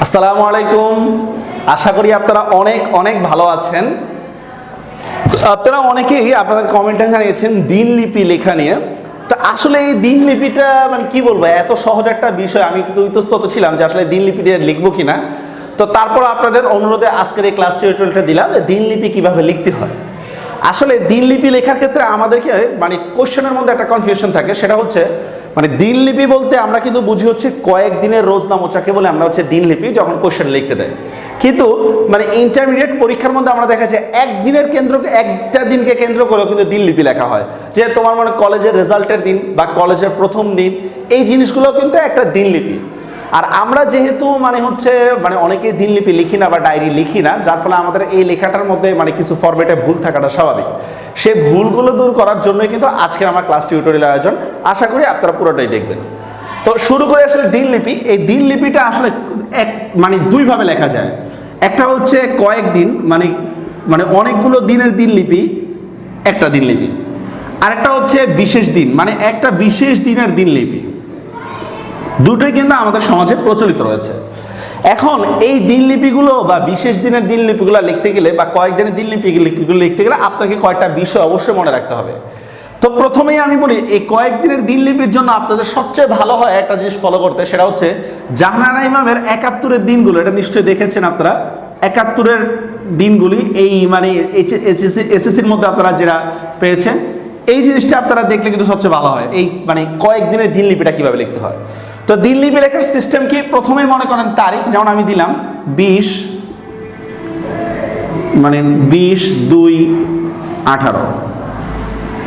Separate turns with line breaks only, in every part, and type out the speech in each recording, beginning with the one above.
আসসালামু আলাইকুম। আশা করি আপনারা অনেক অনেক ভালো আছেন। আপনারা অনেকেই আপনাদের কমেন্টে জানিয়েছেন দিনলিপি লেখা নিয়ে। তা আসলে এই দিনলিপিটা মানে কি বলবো, এত সহজ একটা বিষয়, আমি একটু ইতস্তত ছিলাম যে আসলে দিনলিপিটা লিখবো কিনা। তো তারপর আপনাদের অনুরোধে আজকের এই ক্লাস টিউটোরিয়ালটা দিলাম, দিনলিপি কিভাবে লিখতে হয়। আসলে দিনলিপি লেখার ক্ষেত্রে আমাদেরকে মানে কোশ্চেনের মধ্যে একটা কনফিউশন থাকে, সেটা হচ্ছে মানে দিনলিপি বলতে আমরা কিন্তু বুঝি হচ্ছে কয়েকদিনের রোজনামচাকে বলে আমরা হচ্ছে দিনলিপি যখন কোশ্চেন লিখতে দেয়। কিন্তু মানে ইন্টারমিডিয়েট পরীক্ষার মধ্যে আমরা দেখা যায় একদিনের একটা দিনকে কেন্দ্র করেও কিন্তু দিনলিপি লেখা হয়, যে তোমার মানে কলেজের রেজাল্টের দিন বা কলেজের প্রথম দিন, এই জিনিসগুলো কিন্তু একটা দিনলিপি। আর আমরা যেহেতু মানে হচ্ছে মানে অনেকেই দিনলিপি লিখি না বা ডায়েরি লিখি না, যার ফলে আমাদের এই লেখাটার মধ্যে মানে কিছু ফরম্যাটে ভুল থাকাটা স্বাভাবিক। সেই ভুলগুলো দূর করার জন্যই কিন্তু আজকের আমার ক্লাস টিউটোরিয়াল আয়োজন। আশা করি আপনারা পুরোটাই দেখবেন। তো শুরু করে আসলে দিনলিপি, এই দিনলিপিটা আসলে মানে দুইভাবে লেখা যায়। একটা হচ্ছে কয়েকদিন মানে মানে অনেকগুলো দিনের দিনলিপি একটা দিনলিপি, আরেকটা হচ্ছে বিশেষ দিন মানে একটা বিশেষ দিনের দিনলিপি। দুটোই কিন্তু আমাদের সমাজে প্রচলিত রয়েছে। এখন এই দিনলিপিগুলো বা বিশেষ দিনের দিনলিপিগুলো লিখতে গেলে বা কয়েকদিনের দিনলিপিগুলো লিখতে গেলে আপনাকে কয়েকটা বিষয় অবশ্যই মনে রাখতে হবে। তো প্রথমেই আমি বলি, এই কয়েকদিনের দিনলিপির জন্য আপনাদের সবচেয়ে ভালো হয় একটা জিনিস ফলো করতে, সেটা হচ্ছে জাহানারা ইমামের ৭১-এর দিনগুলো। এটা নিশ্চয়ই দেখেছেন আপনারা, ৭১-এর দিনগুলি এই মানে এসএসসির মধ্যে আপনারা যেটা পেয়েছেন, এই জিনিসটা আপনারা দেখলে কিন্তু সবচেয়ে ভালো হয়, এই মানে কয়েকদিনের দিনলিপিটা কিভাবে লিখতে হয়। তো দিনলিপি লেখার সিস্টেম কি, প্রথমেই মনে করেন তারিখ, যেমন আমি দিলাম 20 মানে 20/2/18,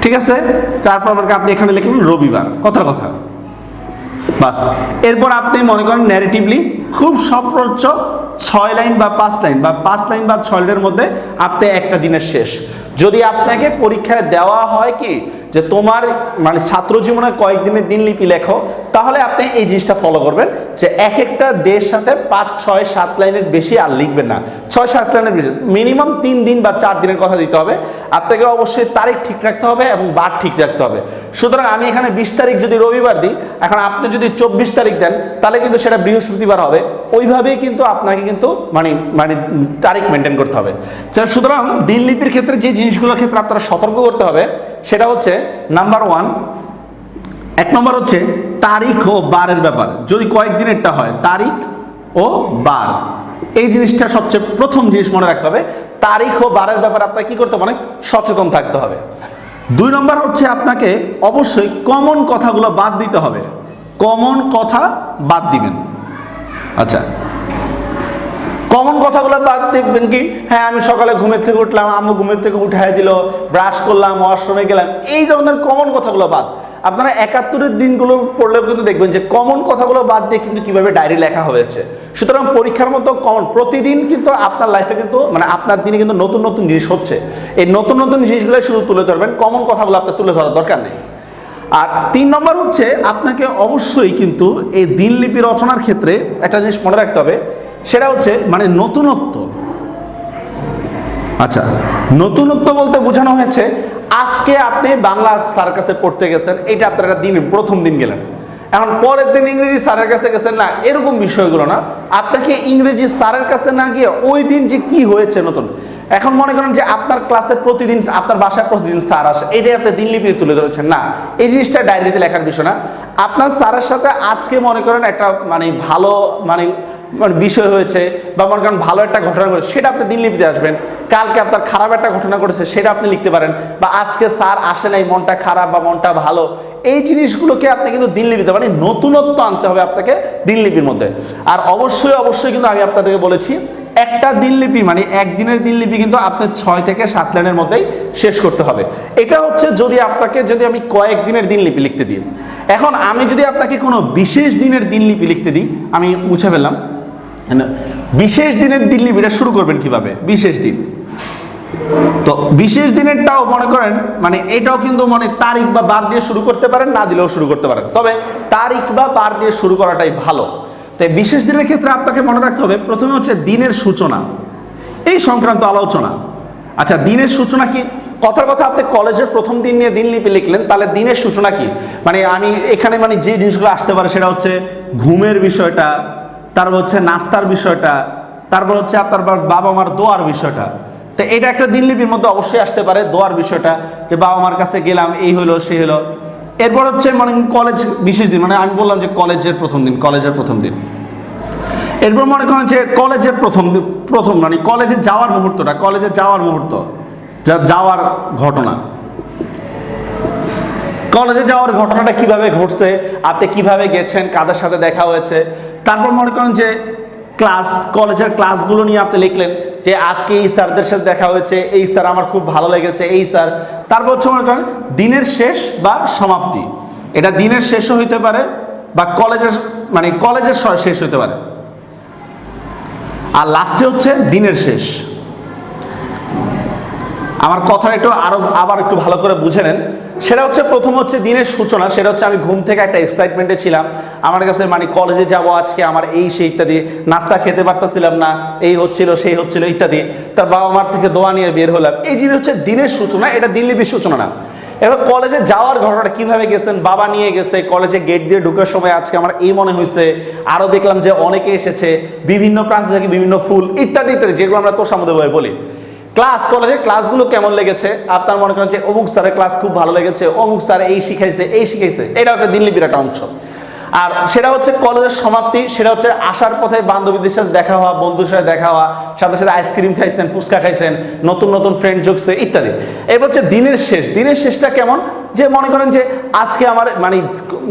ঠিক আছে। তারপর আপনি এখানে লিখলেন রবিবার, কথার কথা, বাস। এরপর আপনি মনে করেন ন্যারেটিভলি খুব সর্বোচ্চ 6 লাইন বা 5 লাইন বা 5 লাইন বা 6 লাইনের মধ্যে আপনি একটা দিনের শেষ। যদি আপনাকে পরীক্ষায় দেওয়া হয় কি যে তোমার মানে ছাত্র জীবনের কয়েকদিনের দিনলিপি লেখো, তাহলে আপনি এই জিনিসটা ফলো করবেন যে এক একটা ডের সাথে 5, 6, 7 লাইনের বেশি আর লিখবেন না। 6, 7 লাইনের বেশি, মিনিমাম 3 দিন বা 4 দিনের কথা দিতে হবে। আপনাকে অবশ্যই তারিখ ঠিক রাখতে হবে এবং বার ঠিক রাখতে হবে। সুতরাং আমি এখানে 20 তারিখ যদি রবিবার দিই, এখন আপনি যদি 24 তারিখ দেন, তাহলে কিন্তু সেটা বৃহস্পতিবার হবে। ওইভাবেই কিন্তু আপনাকে কিন্তু মানে মানে তারিখ মেনটেন করতে হবে। সুতরাং দিনলিপির ক্ষেত্রে যে জিনিসগুলোর ক্ষেত্রে আপনারা সতর্ক করতে হবে, সেটা হচ্ছে নাম্বার 1, 1 নম্বর হচ্ছে তারিখ ও বারের ব্যাপার। যদি কয়েকদিনেরটা হয়, তারিখ ও বার, এই জিনিসটা সবচেয়ে প্রথম জিনিস মনে রাখতে হবে। তারিখ ও বারের ব্যাপারে আপনাকে কি করতে হবে, সচেতন থাকতে হবে। 2 নম্বর হচ্ছে আপনাকে অবশ্যই কমন কথাগুলো বাদ দিতে হবে। কমন কথা বাদ দিবেন। আচ্ছা, কমন কথাগুলো বাদ দিবেন কি, হ্যাঁ আমি সকালে ঘুমের থেকে উঠলাম, আম্মু ঘুমের থেকে উঠাই দিল, ব্রাশ করলাম, ওয়াশরুমে গেলাম, এই ধরনের কমন কথাগুলো বাদ। আপনারা ৭১-এর দিনগুলো পড়লেও কিন্তু দেখবেন যে কমন কথাগুলো বাদ দিয়ে কিন্তু কিভাবে ডায়েরি লেখা হয়েছে। সুতরাং পরীক্ষার মতো কমন প্রতিদিন কিন্তু আপনার লাইফে কিন্তু মানে আপনার দিনে কিন্তু নতুন নতুন জিনিস হচ্ছে, এই নতুন নতুন জিনিসগুলো শুধু তুলে ধরবেন, কমন কথাগুলো আপনার তুলে ধরার দরকার নেই। আর 3 নম্বর হচ্ছে আপনাকে অবশ্যই কিন্তু এই দিনলিপি রচনার ক্ষেত্রে একটা জিনিস মনে রাখতে হবে, সেটা হচ্ছে মানে নতুনত্ব। আচ্ছা, নতুনত্ব বলতে বোঝানো হয়েছে আজকে আপনি বাংলা স্যারের কাছে পড়তে গেছেন, এটা আপনার একটা দিন, প্রথম দিন গেলেন, এখন পরের দিন ইংরেজি স্যারের কাছে গেছেন না, এরকম বিষয়গুলো না। আপনাকে ইংরেজি স্যারের কাছে না গিয়ে ওই দিন যে কি হয়েছে নতুন, এখন মনে করেন যে আপনার ক্লাসে প্রতিদিন, আপনার বাসায় প্রতিদিন স্যার আসে, এটাই আপনি দিনলিপিতে তুলে ধরেছেন না, এই জিনিসটা ডায়েরিতে লেখার বিষয় না। আপনার স্যারের সাথে আজকে মনে করেন একটা মানে ভালো মানে বিষয় হয়েছে বা মনে করেন ভালো একটা ঘটনা ঘটেছে, সেটা আপনি দিনলিপিতে আসবেন। কালকে আপনার খারাপ একটা ঘটনা ঘটেছে, সেটা আপনি লিখতে পারেন। বা আজকে স্যার আসে নাই, মনটা খারাপ বা মনটা ভালো, এই জিনিসগুলোকে আপনি কিন্তু দিনলিপিতে মানে নতুনত্ব আনতে হবে আপনাকে দিনলিপির মধ্যে। আর অবশ্যই অবশ্যই কিন্তু আমি আপনাদেরকে বলেছি, একটা দিনলিপি মানে একদিনের দিনলিপি কিন্তু আপনার 6 থেকে 7 লাইনের মধ্যেই শেষ করতে হবে। এটা হচ্ছে যদি আমি কয়েকদিনের দিনলিপি লিখতে দিই। এখন আমি যদি আপনাকে কোনো বিশেষ দিনের দিনলিপি লিখতে দিই, আমি মুছে ফেললাম, বিশেষ দিনের দিনলিপিটা শুরু করবেন কিভাবে, বিশেষ দিন। তো বিশেষ দিনেরটাও মনে করেন মানে এটাও কিন্তু মানে তারিখ বা বার দিয়ে শুরু করতে পারেন, না দিলেও শুরু করতে পারেন, তবে তারিখ বা বার দিয়ে শুরু করাটাই ভালো। তাই বিশেষ দিনের ক্ষেত্রে আপনাকে মনে রাখতে হবে প্রথমে হচ্ছে দিনের সূচনা, এই সংক্রান্ত আলোচনা। আচ্ছা, দিনের সূচনা কি, কথার কথা আপনি কলেজের প্রথম দিন নিয়ে দিনলিপি লিখলেন, তাহলে দিনের সূচনা কি, মানে আমি এখানে মানে যে জিনিসগুলো আসতে পারে সেটা হচ্ছে ঘুমের বিষয়টা, তারপর হচ্ছে নাস্তার বিষয়টা, তারপর হচ্ছে আপনার বাবা মার দোয়ার বিষয়টা। তো এটা একটা দিনলিপির মধ্যে অবশ্যই আসতে পারে, দোয়ার বিষয়টা, যে বাবা মার কাছে গেলাম, এই হলো সেই হলো। এরপর হচ্ছে মানে কলেজ বিশেষ দিন, মানে আমি বললাম যে কলেজের প্রথম দিন। এরপর মনে করেন যে কলেজের প্রথম মানে কলেজে যাওয়ার মুহূর্তটা, যাওয়ার ঘটনা, কলেজে যাওয়ার ঘটনাটা কিভাবে ঘটছে, আপনি কিভাবে গেছেন, কাদের সাথে দেখা হয়েছে। তারপর মনে করেন যে কলেজের ক্লাসগুলো নিয়ে আপনি লিখলেন যে আজকে এই স্যারদের সাথে দেখা হয়েছে, এই স্যার আমার খুব ভালো লেগেছে, এই স্যার। তারপর হচ্ছে মনে করেন দিনের শেষ বা সমাপ্তি, এটা দিনের শেষও হইতে পারে বা কলেজের শেষ হইতে পারে। আর লাস্টে হচ্ছে দিনের শেষ। আমার কথাটা একটু আবার একটু ভালো করে বুঝে নেন। সেটা হচ্ছে প্রথম হচ্ছে দিনের সূচনা, সেটা হচ্ছে আমি ঘুম থেকে একটা এক্সাইটমেন্টে ছিলাম, আমার কাছে মানে কলেজে যাব আজকে, আমার এই সেই ইত্যাদি, নাস্তা খেতে পারতেছিলাম না, এই হচ্ছিল সেই হচ্ছিল ইত্যাদি। তার বাবা মার থেকে দোয়া নিয়ে বের হলাম, এই জিনিস হচ্ছে দিনের সূচনা, এটা দিনলিপির সূচনা না। এবার কলেজে যাওয়ার ঘটনাটা কিভাবে গেছেন, বাবা নিয়ে গেছে, কলেজে গেট দিয়ে ঢুকার সময় আজকে আমার এই মনে হয়েছে, আরো দেখলাম যে অনেকে এসেছে, বিভিন্ন প্রান্ত থেকে বিভিন্ন ফুল ইত্যাদি ইত্যাদি, যেগুলো আমরা তোষামোদে বলি। কলেজের ক্লাসগুলো কেমন লেগেছে, আপনার মনে করেন যে অমুক স্যারের ক্লাস খুব ভালো লেগেছে, অমুক স্যার এই শিখাইছে, এটা একটা দিনলিপির একটা অংশ। আর সেটা হচ্ছে কলেজের সমাপ্তি, সেটা হচ্ছে আসার পথে বান্ধবীদের সাথে দেখা হওয়া, বন্ধুদের সাথে দেখা হওয়া, সাথে সাথে আইসক্রিম খাইছেন, ফুচকা খাইছেন, নতুন ফ্রেন্ড জুগছে ইত্যাদি। এরপর হচ্ছে দিনের শেষটা কেমন, যে মনে করেন যে আজকে আমার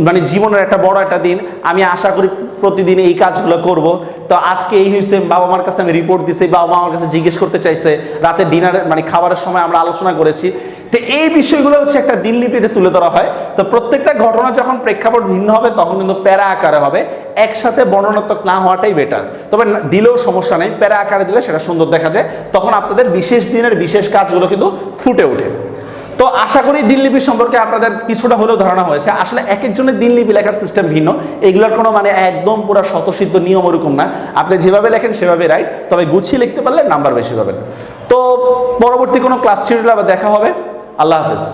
মানে জীবনের একটা বড় একটা দিন, আমি আশা করি প্রতিদিন এই কাজগুলো করব, তো আজকে এই হয়েছে, বাবা মার কাছে আমি রিপোর্ট দিছি, বাবা মা আমার কাছে জিজ্ঞেস করতে চাইছে, রাতে ডিনারে মানে খাবারের সময় আমরা আলোচনা করেছি। তো এই বিষয়গুলো হচ্ছে একটা দিনলিপিতে তুলে ধরা হয়। তো প্রত্যেকটা ঘটনা যখন প্রেক্ষাপট ভিন্ন হবে তখন কিন্তু প্যারা আকারে হবে, একসাথে বর্ণনাত্মক না হওয়াটাই বেটার। তবে দিলেও সমস্যা নেই, প্যারা আকারে দিলে সেটা সুন্দর দেখা যায়, তখন আপনাদের বিশেষ দিনের বিশেষ কাজগুলো কিন্তু ফুটে ওঠে। তো আশা করি দিনলিপি সম্পর্কে আপনাদের কিছুটা হলেও ধারণা হয়েছে। আসলে এক একজনের দিনলিপি লেখার সিস্টেম ভিন্ন, এগুলোর কোনো মানে একদম পুরো স্বতঃসিদ্ধ নিয়ম ওরকম না, আপনি যেভাবে লেখেন সেভাবে রাইট, তবে গুছিয়ে লিখতে পারলে নাম্বার বেশি পাবেন। তো পরবর্তী কোনো ক্লাস টিউটোরিয়ালে আবার দেখা হবে। আল্লাহ হাফেজ।